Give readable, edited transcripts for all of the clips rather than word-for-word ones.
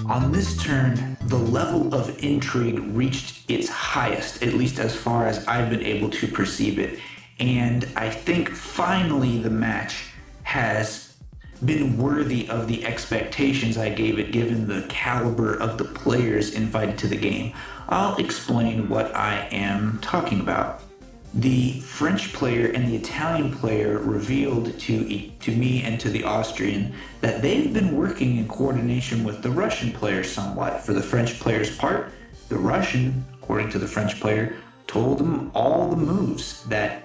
On this turn, the level of intrigue reached its highest, at least as far as I've been able to perceive it. And I think finally the match has been worthy of the expectations I gave it given the caliber of the players invited to the game. I'll explain what I am talking about. The French player and the Italian player revealed to me and to the Austrian that they've been working in coordination with the Russian player somewhat. For the French player's part, the Russian, according to the French player, told him all the moves that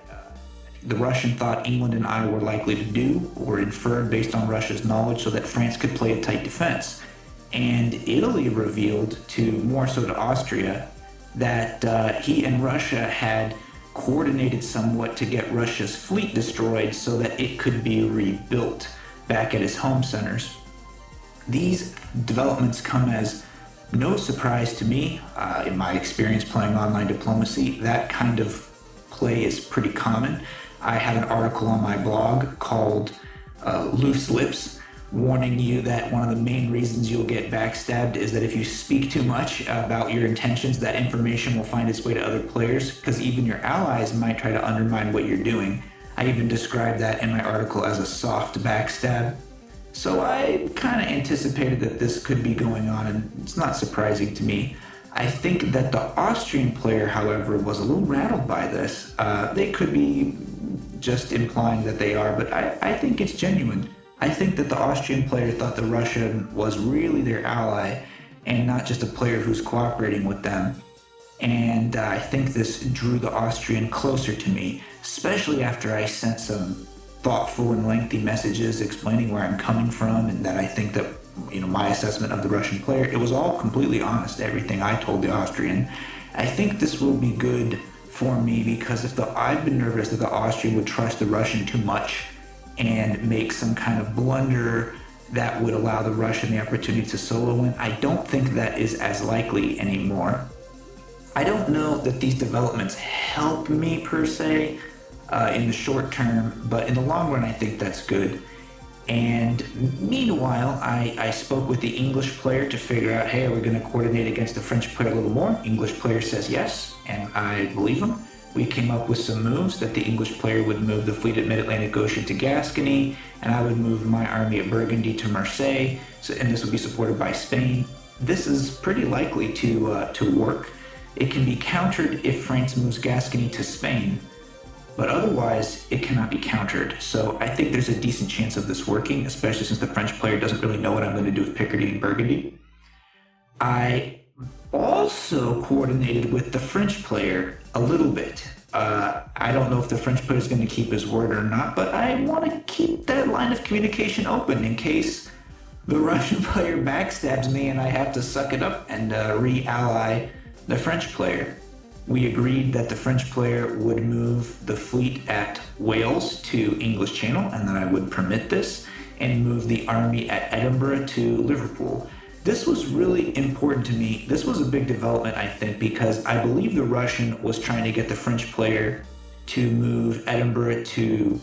the Russian thought England and I were likely to do, or inferred based on Russia's knowledge, so that France could play a tight defense. And Italy revealed more so to Austria, that he and Russia had coordinated somewhat to get Russia's fleet destroyed so that it could be rebuilt back at its home centers. These developments come as no surprise to me. In my experience playing online diplomacy, that kind of play is pretty common. I have an article on my blog called Loose Lips, warning you that one of the main reasons you'll get backstabbed is that if you speak too much about your intentions, that information will find its way to other players, because even your allies might try to undermine what you're doing. I even described that in my article as a soft backstab. So I kind of anticipated that this could be going on, and it's not surprising to me. I think that the Austrian player, however, was a little rattled by this. They could be just implying that they are, but I think it's genuine. I think that the Austrian player thought the Russian was really their ally and not just a player who's cooperating with them. And I think this drew the Austrian closer to me, especially after I sent some thoughtful and lengthy messages explaining where I'm coming from, and that I think that, my assessment of the Russian player, it was all completely honest, everything I told the Austrian. I think this will be good for me because I've been nervous that the Austrian would trust the Russian too much and make some kind of blunder that would allow the Russian the opportunity to solo win. I don't think that is as likely anymore. I don't know that these developments help me per se in the short term, but in the long run I think that's good. And meanwhile, I spoke with the English player to figure out, hey, are we going to coordinate against the French player a little more? English player says yes, and I believe him. We came up with some moves that the English player would move the fleet at Mid-Atlantic Ocean to Gascony, and I would move my army at Burgundy to Marseille, and this would be supported by Spain. This is pretty likely to work. It can be countered if France moves Gascony to Spain, but otherwise it cannot be countered. So I think there's a decent chance of this working, especially since the French player doesn't really know what I'm going to do with Picardy and Burgundy. I also coordinated with the French player a little bit. I don't know if the French player is going to keep his word or not, but I want to keep that line of communication open in case the Russian player backstabs me and I have to suck it up and re-ally the French player. We agreed that the French player would move the fleet at Wales to English Channel, and that I would permit this, and move the army at Edinburgh to Liverpool. This was really important to me. This was a big development, I think, because I believe the Russian was trying to get the French player to move Edinburgh to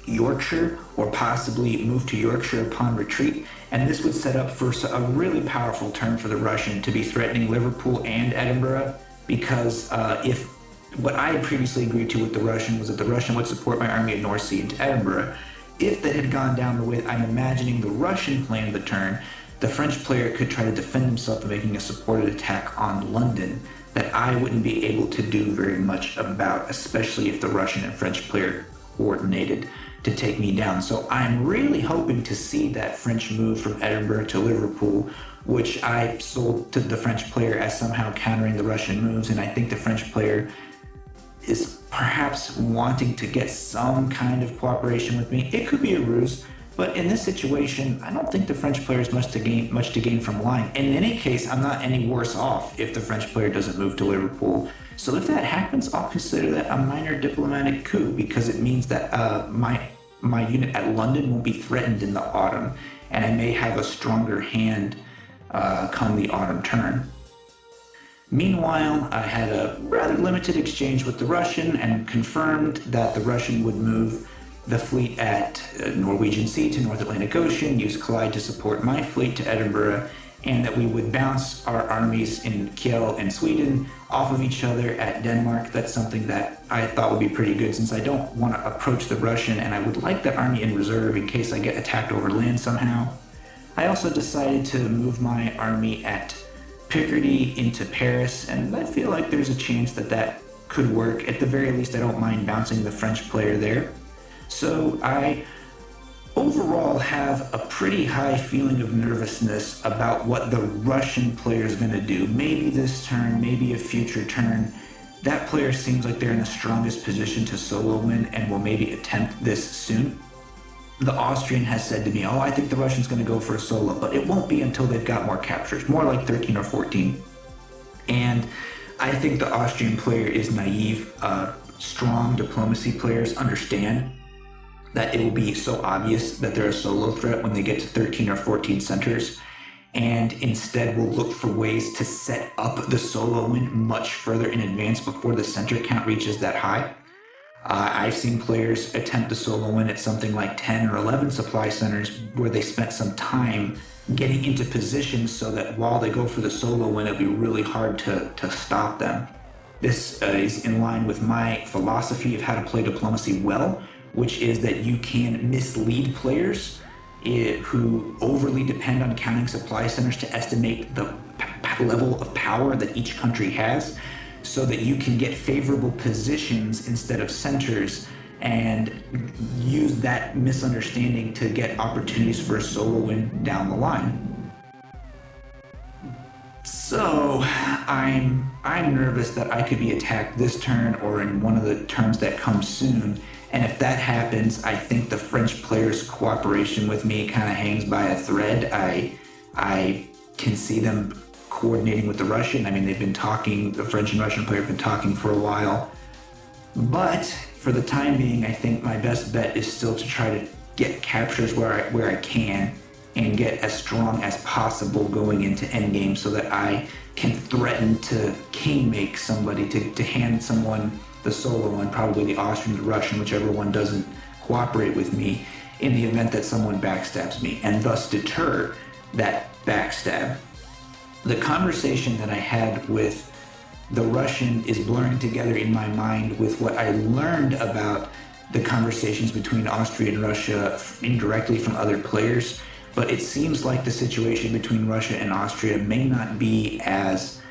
Yorkshire, or possibly move to Yorkshire upon retreat. And this would set up for a really powerful turn for the Russian to be threatening Liverpool and Edinburgh, because if what I had previously agreed to with the Russian was that the Russian would support my army at North Sea into Edinburgh. If that had gone down the way I'm imagining the Russian planned the turn, the French player could try to defend himself by making a supported attack on London that I wouldn't be able to do very much about, especially if the Russian and French player coordinated to take me down. So I'm really hoping to see that French move from Edinburgh to Liverpool, which I sold to the French player as somehow countering the Russian moves, and I think the French player is perhaps wanting to get some kind of cooperation with me. It could be a ruse, but in this situation, I don't think the French player has much to gain from lying. And in any case, I'm not any worse off if the French player doesn't move to Liverpool. So if that happens, I'll consider that a minor diplomatic coup, because it means that my unit at London won't be threatened in the autumn, and I may have a stronger hand come the autumn turn. Meanwhile, I had a rather limited exchange with the Russian and confirmed that the Russian would move the fleet at Norwegian Sea to North Atlantic Ocean, use Clyde to support my fleet to Edinburgh, and that we would bounce our armies in Kiel and Sweden off of each other at Denmark. That's something that I thought would be pretty good, since I don't want to approach the Russian, and I would like that army in reserve in case I get attacked over land somehow. I also decided to move my army at Picardy into Paris, and I feel like there's a chance that that could work. At the very least, I don't mind bouncing the French player there. So I overall have a pretty high feeling of nervousness about what the Russian player is going to do. Maybe this turn, maybe a future turn. That player seems like they're in the strongest position to solo win and will maybe attempt this soon. The Austrian has said to me, oh, I think the Russian's going to go for a solo, but it won't be until they've got more captures, more like 13 or 14. And I think the Austrian player is naive. Strong diplomacy players understand that it will be so obvious that they're a solo threat when they get to 13 or 14 centers, and instead will look for ways to set up the solo win much further in advance before the center count reaches that high. I've seen players attempt the solo win at something like 10 or 11 supply centers where they spent some time getting into position so that while they go for the solo win, it'll be really hard to stop them. This is in line with my philosophy of how to play diplomacy well, which is that you can mislead players who overly depend on counting supply centers to estimate the level of power that each country has, so that you can get favorable positions instead of centers and use that misunderstanding to get opportunities for a solo win down the line. So I'm nervous that I could be attacked this turn or in one of the turns that come soon. And if that happens, I think the French player's cooperation with me kind of hangs by a thread. I can see them coordinating with the Russian. I mean, they've been talking, the French and Russian player have been talking for a while. But for the time being, I think my best bet is still to try to get captures where I can and get as strong as possible going into endgame so that I can threaten to king make somebody, to hand someone the solo one, probably the Austrian or the Russian, whichever one doesn't cooperate with me, in the event that someone backstabs me, and thus deter that backstab. The conversation that I had with the Russian is blurring together in my mind with what I learned about the conversations between Austria and Russia indirectly from other players, but it seems like the situation between Russia and Austria may not be as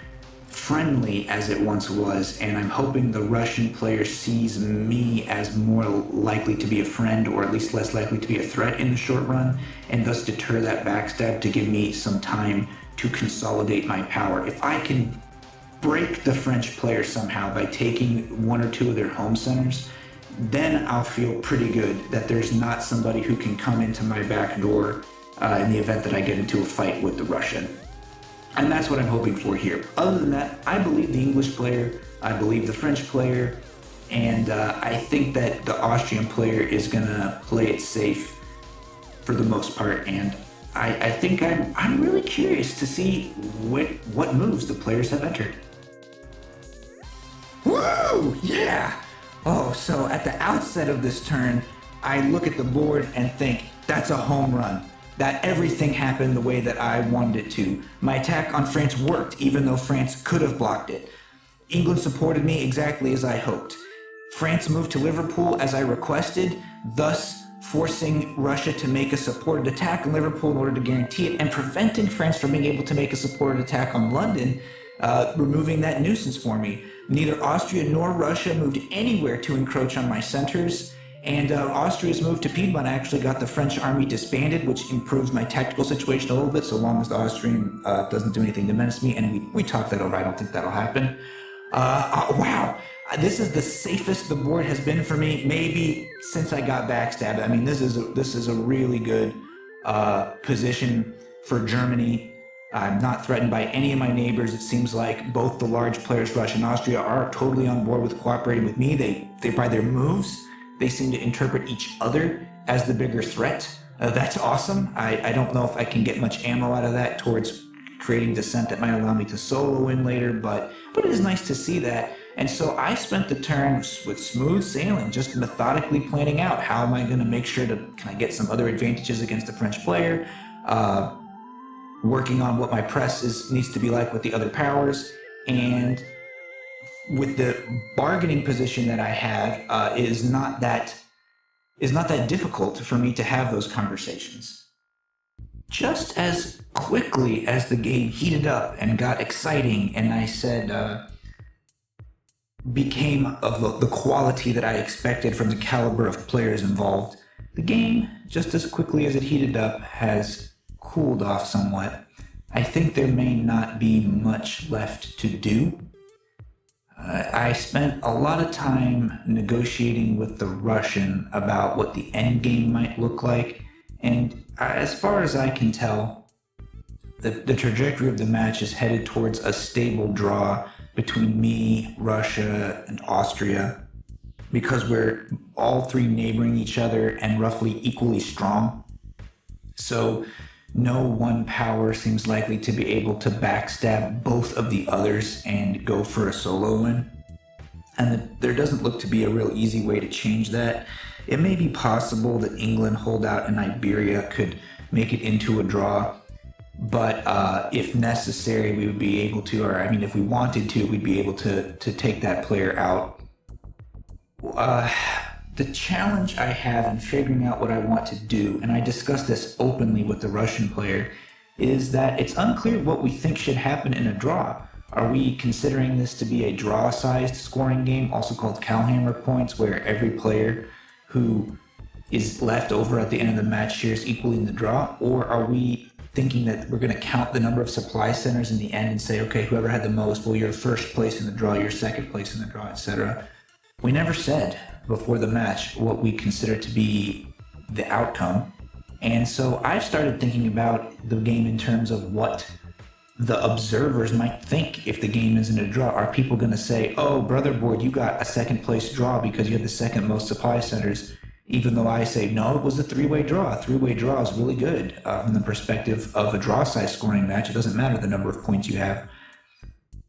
friendly as it once was, and I'm hoping the Russian player sees me as more likely to be a friend, or at least less likely to be a threat in the short run, and thus deter that backstab to give me some time to consolidate my power. If I can break the French player somehow by taking one or two of their home centers, then I'll feel pretty good that there's not somebody who can come into my back door in the event that I get into a fight with the Russian. And that's what I'm hoping for here. Other than that, I believe the English player, I believe the French player, and I think that the Austrian player is gonna play it safe for the most part, and I think I'm really curious to see what moves the players have entered. Whoa, yeah! Oh, so at the outset of this turn, I look at the board and think, that's a home run. That everything happened the way that I wanted it to. My attack on France worked, even though France could have blocked it. England supported me exactly as I hoped. France moved to Liverpool as I requested, thus forcing Russia to make a supported attack on Liverpool in order to guarantee it, and preventing France from being able to make a supported attack on London, removing that nuisance for me. Neither Austria nor Russia moved anywhere to encroach on my centers, and Austria's move to Piedmont actually got the French army disbanded, which improves my tactical situation a little bit, so long as the Austrian doesn't do anything to menace me, and we talked that over. I don't think that'll happen. Wow, this is the safest the board has been for me, maybe since I got backstabbed. I mean, this is a really good position for Germany. I'm not threatened by any of my neighbors. It seems like both the large players, Russia and Austria, are totally on board with cooperating with me. They by their moves, they seem to interpret each other as the bigger threat. That's awesome. I don't know if I can get much ammo out of that towards creating dissent that might allow me to solo in later, but it is nice to see that. And so I spent the turn with smooth sailing, just methodically planning out how am I going to make sure to, can I get some other advantages against the French player? working on what my press needs to be like with the other powers, and with the bargaining position that I have, is not that difficult for me to have those conversations. Just as quickly as the game heated up and got exciting, and I said became of the quality that I expected from the caliber of players involved, the game, just as quickly as it heated up, has cooled off somewhat. I think there may not be much left to do. I spent a lot of time negotiating with the Russian about what the end game might look like, and as far as I can tell, the trajectory of the match is headed towards a stable draw between me, Russia, and Austria, because we're all three neighboring each other and roughly equally strong. So no one power seems likely to be able to backstab both of the others and go for a solo win. And there doesn't look to be a real easy way to change that. It may be possible that England, holdout, and Iberia could make it into a draw, but if necessary, we would be able to, or I mean, if we wanted to, we'd be able to take that player out. The challenge I have in figuring out what I want to do, and I discussed this openly with the Russian player, is that it's unclear what we think should happen in a draw. Are we considering this to be a draw-sized scoring game, also called cowhammer points, where every player who is left over at the end of the match shares equally in the draw? Or are we thinking that we're going to count the number of supply centers in the end and say, okay, whoever had the most, well, you're first place in the draw, you're second place in the draw, etc.? We never said before the match what we consider to be the outcome. And so I've started thinking about the game in terms of what the observers might think if the game isn't a draw. Are people going to say, oh, BrotherBoard, you got a second place draw because you had the second most supply centers, even though I say, no, it was a three-way draw. A three-way draw is really good from the perspective of a draw-size scoring match. It doesn't matter the number of points you have.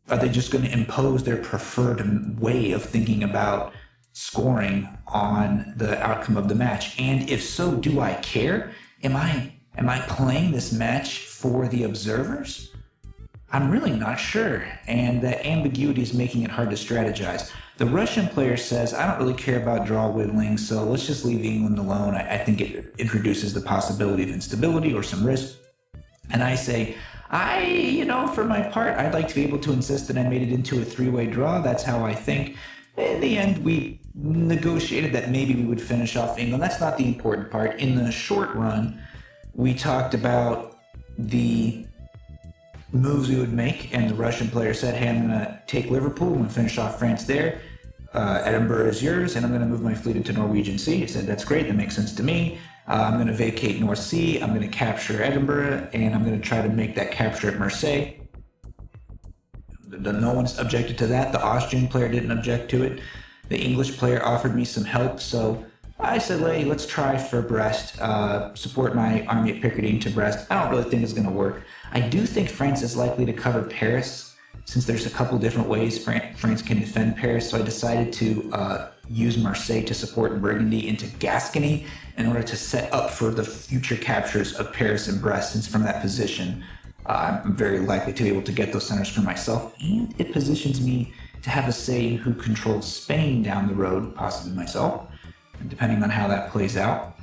Are they just going to impose their preferred way of thinking about scoring on the outcome of the match? And if so, do I care? Am I playing this match for the observers? I'm really not sure, and that ambiguity is making it hard to strategize. The Russian player says, I don't really care about draw whittling, so let's just leave England alone. I think it introduces the possibility of instability or some risk. And I say, for my part, I'd like to be able to insist that I made it into a three-way draw. That's how I think. In the end, we negotiated that maybe we would finish off England. That's not the important part. In the short run, we talked about the moves we would make, and the Russian player said, hey, I'm going to take Liverpool, I'm going to finish off France there. Edinburgh is yours, and I'm going to move my fleet into Norwegian Sea. He said, that's great, that makes sense to me. I'm going to vacate North Sea, I'm going to capture Edinburgh, and I'm going to try to make that capture at Marseille. No one's objected to that. The Austrian player didn't object to it. The English player offered me some help, so I said, hey, let's try for Brest, support my army at Picardy to Brest. I don't really think it's going to work. I do think France is likely to cover Paris, since there's a couple different ways France can defend Paris, so I decided to use Marseille to support Burgundy into Gascony in order to set up for the future captures of Paris and Brest, since from that position, I'm very likely to be able to get those centers for myself, and it positions me to have a say in who controls Spain down the road, possibly myself, depending on how that plays out.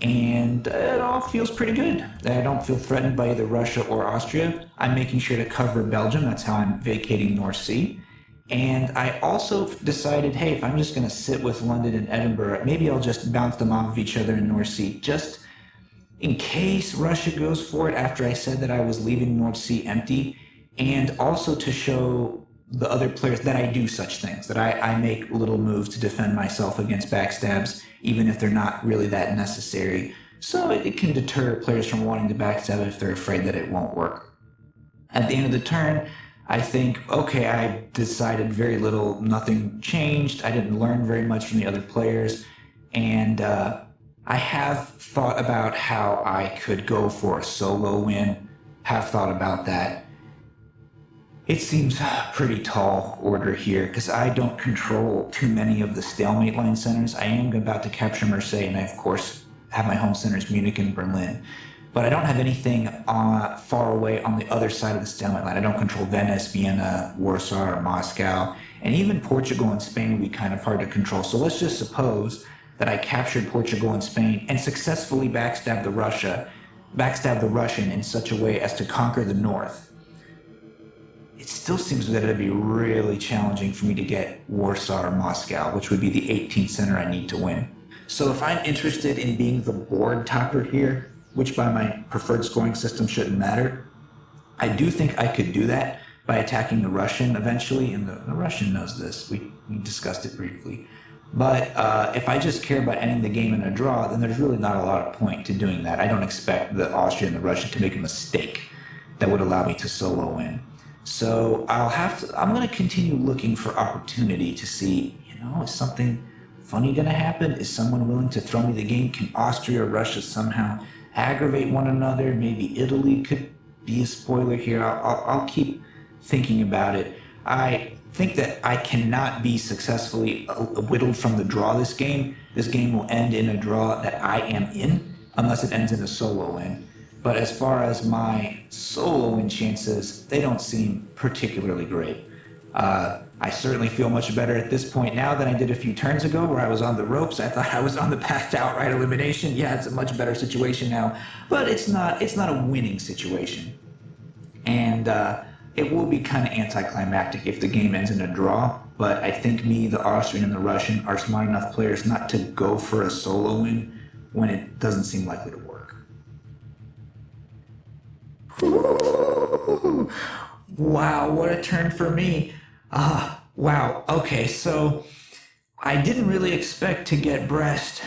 And it all feels pretty good. I don't feel threatened by either Russia or Austria. I'm making sure to cover Belgium. That's how I'm vacating North Sea. And I also decided, hey, if I'm just going to sit with London and Edinburgh, maybe I'll just bounce them off of each other in North Sea, just in case Russia goes for it after I said that I was leaving North Sea empty, and also to show the other players that I do such things, that I make little moves to defend myself against backstabs, even if they're not really that necessary. So it can deter players from wanting to backstab if they're afraid that it won't work. At the end of the turn, I think, okay, I decided very little, nothing changed. I didn't learn very much from the other players. And I have thought about how I could go for a solo win, have thought about that. It seems pretty tall order here because I don't control too many of the stalemate line centers. I am about to capture Marseille, and I, of course, have my home centers Munich and Berlin. but I don't have anything far away on the other side of the stalemate line. I don't control Venice, Vienna, Warsaw, or Moscow, and even Portugal and Spain would be kind of hard to control. So let's just suppose that I captured Portugal and Spain and successfully backstabbed the Russian in such a way as to conquer the north. It still seems that it'd be really challenging for me to get Warsaw or Moscow, which would be the 18th center I need to win. So if I'm interested in being the board topper here, which by my preferred scoring system shouldn't matter, I do think I could do that by attacking the Russian eventually, and the Russian knows this. We discussed it briefly. But if I just care about ending the game in a draw, then there's really not a lot of point to doing that. I don't expect the Austrian and the Russian to make a mistake that would allow me to solo win. So I'm going to continue looking for opportunity to see, is something funny going to happen? Is someone willing to throw me the game? Can Austria or Russia somehow aggravate one another? Maybe Italy could be a spoiler here. I'll keep thinking about it. I think that I cannot be successfully whittled from the draw this game. This game will end in a draw that I am in, unless it ends in a solo win. But as far as my solo win chances, they don't seem particularly great. I certainly feel much better at this point now than I did a few turns ago where I was on the ropes. I thought I was on the path to outright elimination. Yeah, it's a much better situation now, but it's not a winning situation. And it will be kind of anticlimactic if the game ends in a draw, but I think me, the Austrian, and the Russian are smart enough players not to go for a solo win when it doesn't seem likely to work. Wow, what a turn for me. Wow. Okay, so I didn't really expect to get Brest,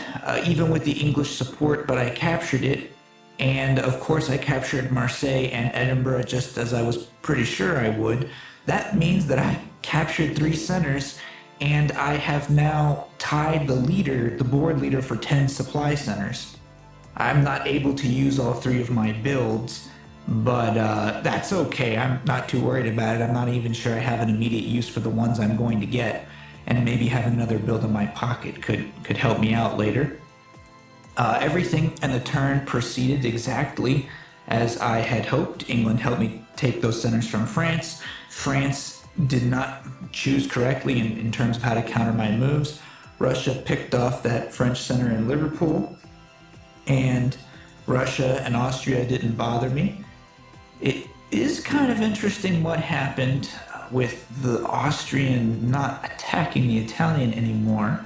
even with the English support, but I captured it. And of course, I captured Marseille and Edinburgh just as I was pretty sure I would. That means that I captured 3 centers, and I have now tied the board leader for 10 supply centers. I'm not able to use all 3 of my builds, but that's okay. I'm not too worried about it. I'm not even sure I have an immediate use for the ones I'm going to get, and maybe having another build in my pocket could help me out later. Everything and the turn proceeded exactly as I had hoped. England helped me take those centers from France. France did not choose correctly in terms of how to counter my moves. Russia picked off that French center in Liverpool, and Russia and Austria didn't bother me. It is kind of interesting what happened with the Austrian not attacking the Italian anymore.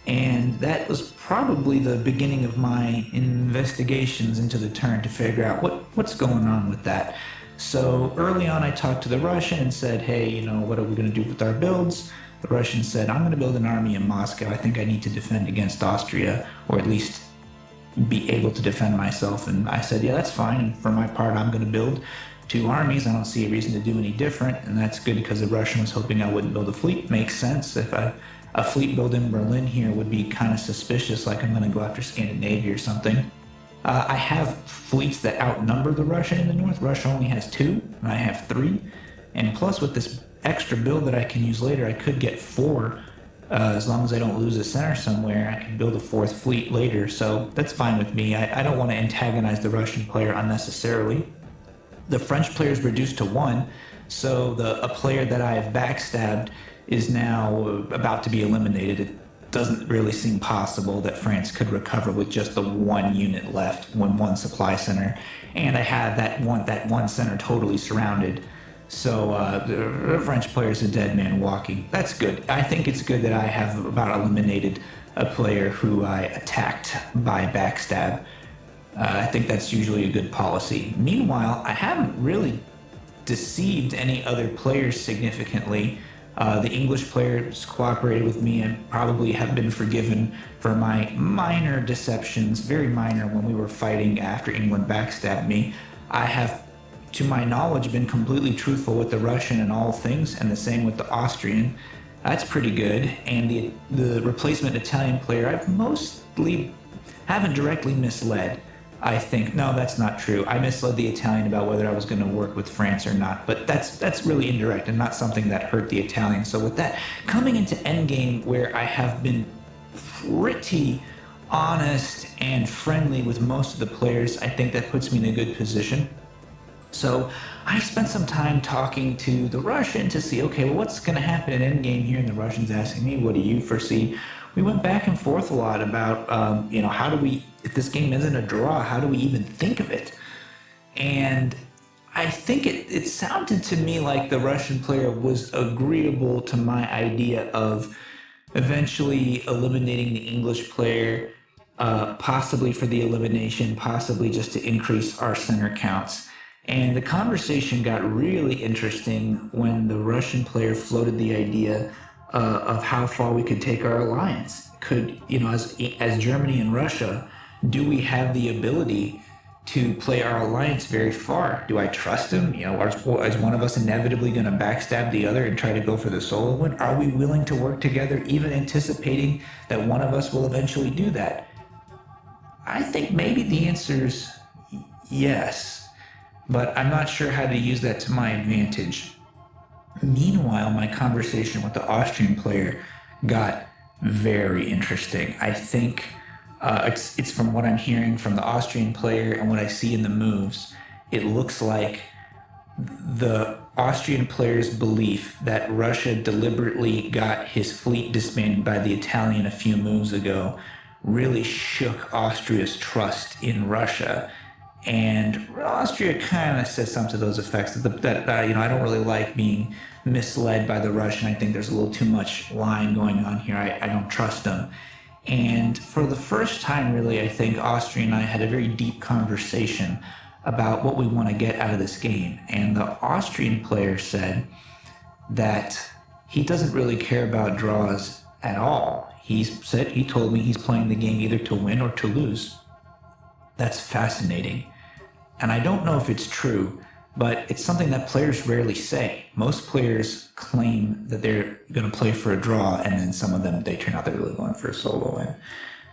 And that was probably the beginning of my investigations into the turn to figure out what's going on with that. So early on, I talked to the Russian and said, hey, what are we going to do with our builds? The Russian said, I'm going to build an army in Moscow. I think I need to defend against Austria, or at least be able to defend myself. And I said, yeah, that's fine. And for my part, I'm going to build 2 armies. I don't see a reason to do any different. And that's good because the Russian was hoping I wouldn't build a fleet. Makes sense. If a fleet build in Berlin here would be kind of suspicious, like I'm going to go after Scandinavia or something. I have fleets that outnumber the Russian in the north. Russia only has 2, and I have 3. And plus, with this extra build that I can use later, I could get 4. As long as I don't lose a center somewhere, I can build a 4th fleet later. So that's fine with me. I don't want to antagonize the Russian player unnecessarily. The French player is reduced to 1, so a player that I have backstabbed is now about to be eliminated. It doesn't really seem possible that France could recover with just the 1 unit left, 1 supply center, and I have that one center totally surrounded. So the French player is a dead man walking. That's good. I think it's good that I have about eliminated a player who I attacked by backstab. I think that's usually a good policy. Meanwhile, I haven't really deceived any other players significantly. The English players cooperated with me and probably have been forgiven for my minor deceptions, very minor, when we were fighting after England backstabbed me. I have, to my knowledge, been completely truthful with the Russian in all things, and the same with the Austrian. That's pretty good. And the replacement Italian player, I've mostly haven't directly misled. I think, no, that's not true. I misled the Italian about whether I was going to work with France or not, but that's really indirect and not something that hurt the Italian. So with that, coming into endgame where I have been pretty honest and friendly with most of the players, I think that puts me in a good position. So I spent some time talking to the Russian to see, okay, well, what's going to happen in endgame here? And the Russian's asking me, what do you foresee? We went back and forth a lot about, how do we, if this game isn't a draw, how do we even think of it? And I think it sounded to me like the Russian player was agreeable to my idea of eventually eliminating the English player, possibly for the elimination, possibly just to increase our center counts. And the conversation got really interesting when the Russian player floated the idea of how far we could take our alliance. Could, as Germany and Russia, do we have the ability to play our alliance very far? Do I trust him? Is one of us inevitably going to backstab the other and try to go for the solo win? Are we willing to work together, even anticipating that one of us will eventually do that? I think maybe the answer is yes, but I'm not sure how to use that to my advantage. Meanwhile, my conversation with the Austrian player got very interesting. I think it's from what I'm hearing from the Austrian player and what I see in the moves, it looks like the Austrian player's belief that Russia deliberately got his fleet disbanded by the Italian a few moves ago really shook Austria's trust in Russia. And Austria kind of says something to those effects that I don't really like being misled by the Russian. I think there's a little too much lying going on here. I don't trust them. And for the first time, really, I think Austria and I had a very deep conversation about what we want to get out of this game. And the Austrian player said that he doesn't really care about draws at all. He told me he's playing the game either to win or to lose. That's fascinating. And I don't know if it's true, but it's something that players rarely say. Most players claim that they're going to play for a draw, and then some of them, they turn out they're really going for a solo win.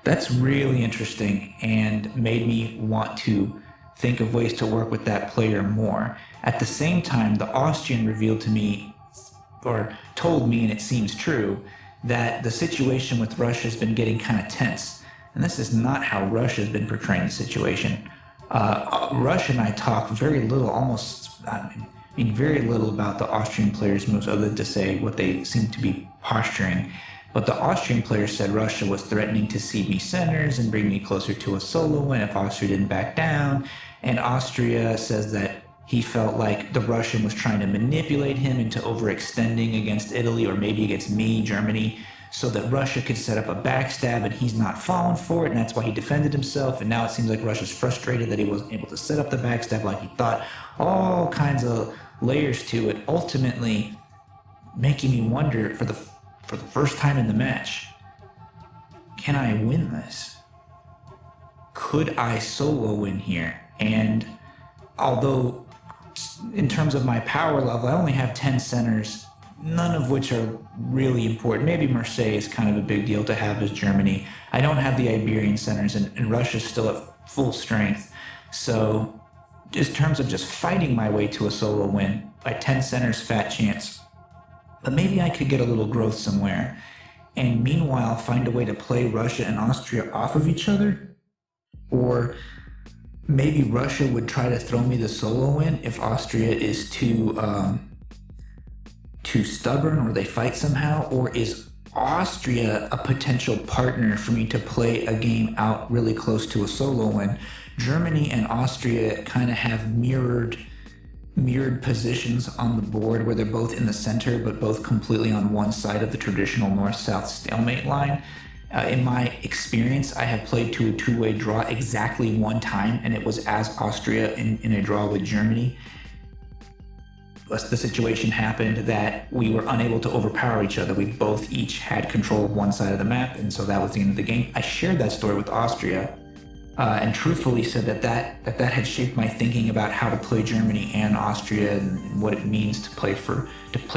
That's really interesting and made me want to think of ways to work with that player more. At the same time, the Austrian revealed to me, or told me, and it seems true, that the situation with Russia has been getting kind of tense. And this is not how Russia has been portraying the situation. Russia and I talk very little, very little about the Austrian players' moves other than to say what they seem to be posturing. But the Austrian player said Russia was threatening to cede me centers and bring me closer to a solo win if Austria didn't back down. And Austria says that he felt like the Russian was trying to manipulate him into overextending against Italy or maybe against me, Germany, so that Russia could set up a backstab and he's not falling for it, and that's why he defended himself. And now it seems like Russia's frustrated that he wasn't able to set up the backstab like he thought. All kinds of layers to it, ultimately making me wonder for the first time in the match, can I win this? Could I solo win here? And although in terms of my power level, I only have 10 centers, none of which are really important. Maybe Marseille is kind of a big deal to have as Germany. I don't have the Iberian centers, and Russia's still at full strength. So in terms of just fighting my way to a solo win, by 10 centers, fat chance. But maybe I could get a little growth somewhere, and meanwhile find a way to play Russia and Austria off of each other. Or maybe Russia would try to throw me the solo win if Austria is too stubborn or they fight somehow. Or is Austria a potential partner for me to play a game out really close to a solo win? Germany and Austria kind of have mirrored positions on the board where they're both in the center but both completely on one side of the traditional north-south stalemate line. In my experience, I have played to a two-way draw exactly one time, and it was as Austria in a draw with Germany. The situation happened that we were unable to overpower each other. We both each had control of one side of the map, and so that was the end of the game. I shared that story with Austria, and truthfully said that had shaped my thinking about how to play Germany and Austria and what it means to play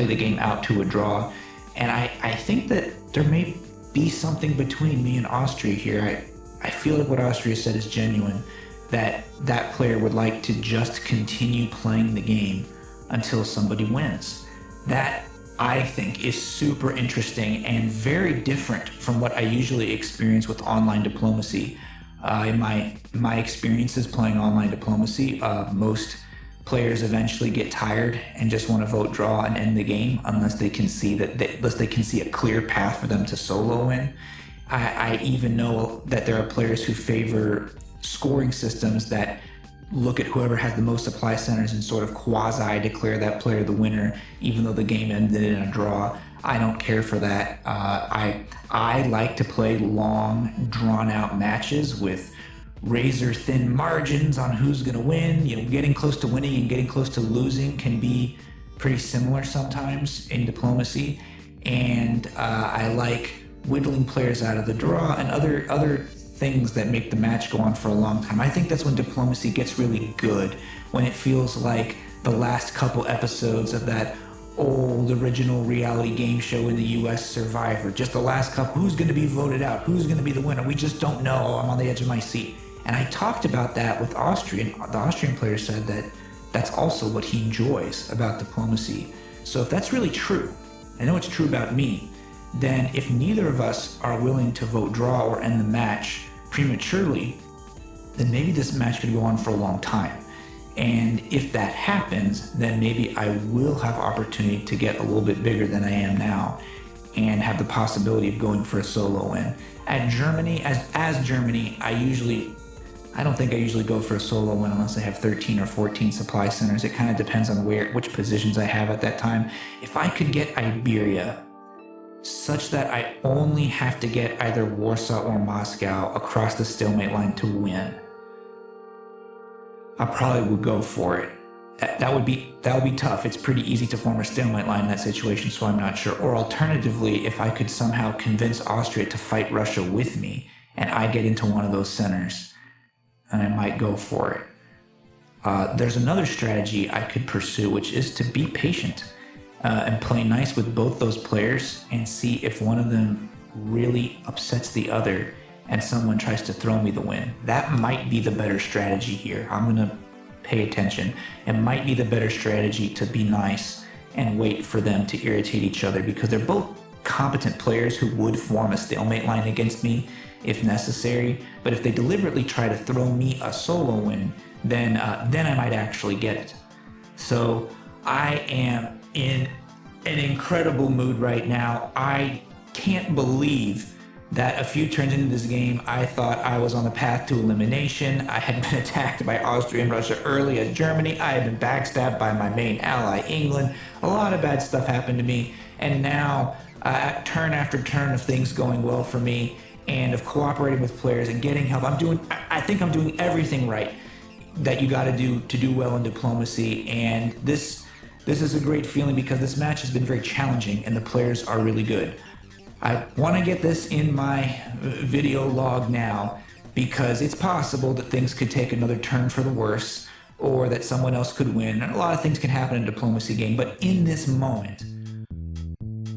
the game out to a draw. And I think that there may be something between me and Austria here. I feel like what Austria said is genuine, that player would like to just continue playing the game until somebody wins. That I think is super interesting and very different from what I usually experience with online diplomacy. In my experiences playing online diplomacy, most players eventually get tired and just want to vote draw and end the game unless they can see unless they can see a clear path for them to solo win. I even know that there are players who favor scoring systems that look at whoever has the most supply centers and sort of quasi declare that player the winner, even though the game ended in a draw. I don't care for that. I like to play long, drawn-out matches with razor-thin margins on who's going to win. You know, getting close to winning and getting close to losing can be pretty similar sometimes in diplomacy, and I like whittling players out of the draw and other things that make the match go on for a long time. I think that's when diplomacy gets really good, when it feels like the last couple episodes of that old original reality game show in the US, Survivor. Just the last couple, who's going to be voted out? Who's going to be the winner? We just don't know. I'm on the edge of my seat. And I talked about that with Austrian. The Austrian player said that that's also what he enjoys about diplomacy. So if that's really true, I know it's true about me, then if neither of us are willing to vote draw or end the match prematurely, then maybe this match could go on for a long time. And if that happens, then maybe I will have opportunity to get a little bit bigger than I am now and have the possibility of going for a solo win. At Germany, as Germany, I don't think I usually go for a solo win unless I have 13 or 14 supply centers. It kind of depends on which positions I have at that time. If I could get Iberia such that I only have to get either Warsaw or Moscow across the stalemate line to win, I probably would go for it. That would be tough. It's pretty easy to form a stalemate line in that situation, so I'm not sure. Or alternatively, if I could somehow convince Austria to fight Russia with me and I get into one of those centers, and I might go for it. There's another strategy I could pursue, which is to be patient and play nice with both those players and see if one of them really upsets the other and someone tries to throw me the win. That might be the better strategy here. I'm gonna pay attention. It might be the better strategy to be nice and wait for them to irritate each other, because they're both competent players who would form a stalemate line against me if necessary. But if they deliberately try to throw me a solo win, then I might actually get it. So I am in an incredible mood right now. I can't believe that a few turns into this game, I thought I was on the path to elimination. I had been attacked by Austria and Russia early as Germany. I had been backstabbed by my main ally, England. A lot of bad stuff happened to me. And now, turn after turn of things going well for me and of cooperating with players and getting help. I think I'm doing everything right that you gotta do to do well in diplomacy. And this is a great feeling because this match has been very challenging and the players are really good. I want to get this in my video log now because it's possible that things could take another turn for the worse or that someone else could win. And a lot of things can happen in a diplomacy game, but in this moment,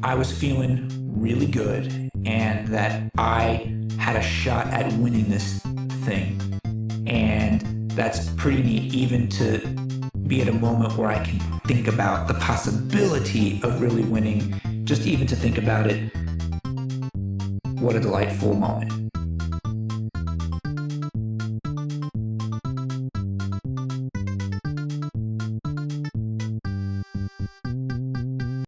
I was feeling really good and that I had a shot at winning this thing. And that's pretty neat, even to be at a moment where I can think about the possibility of really winning. Just even to think about it, what a delightful moment.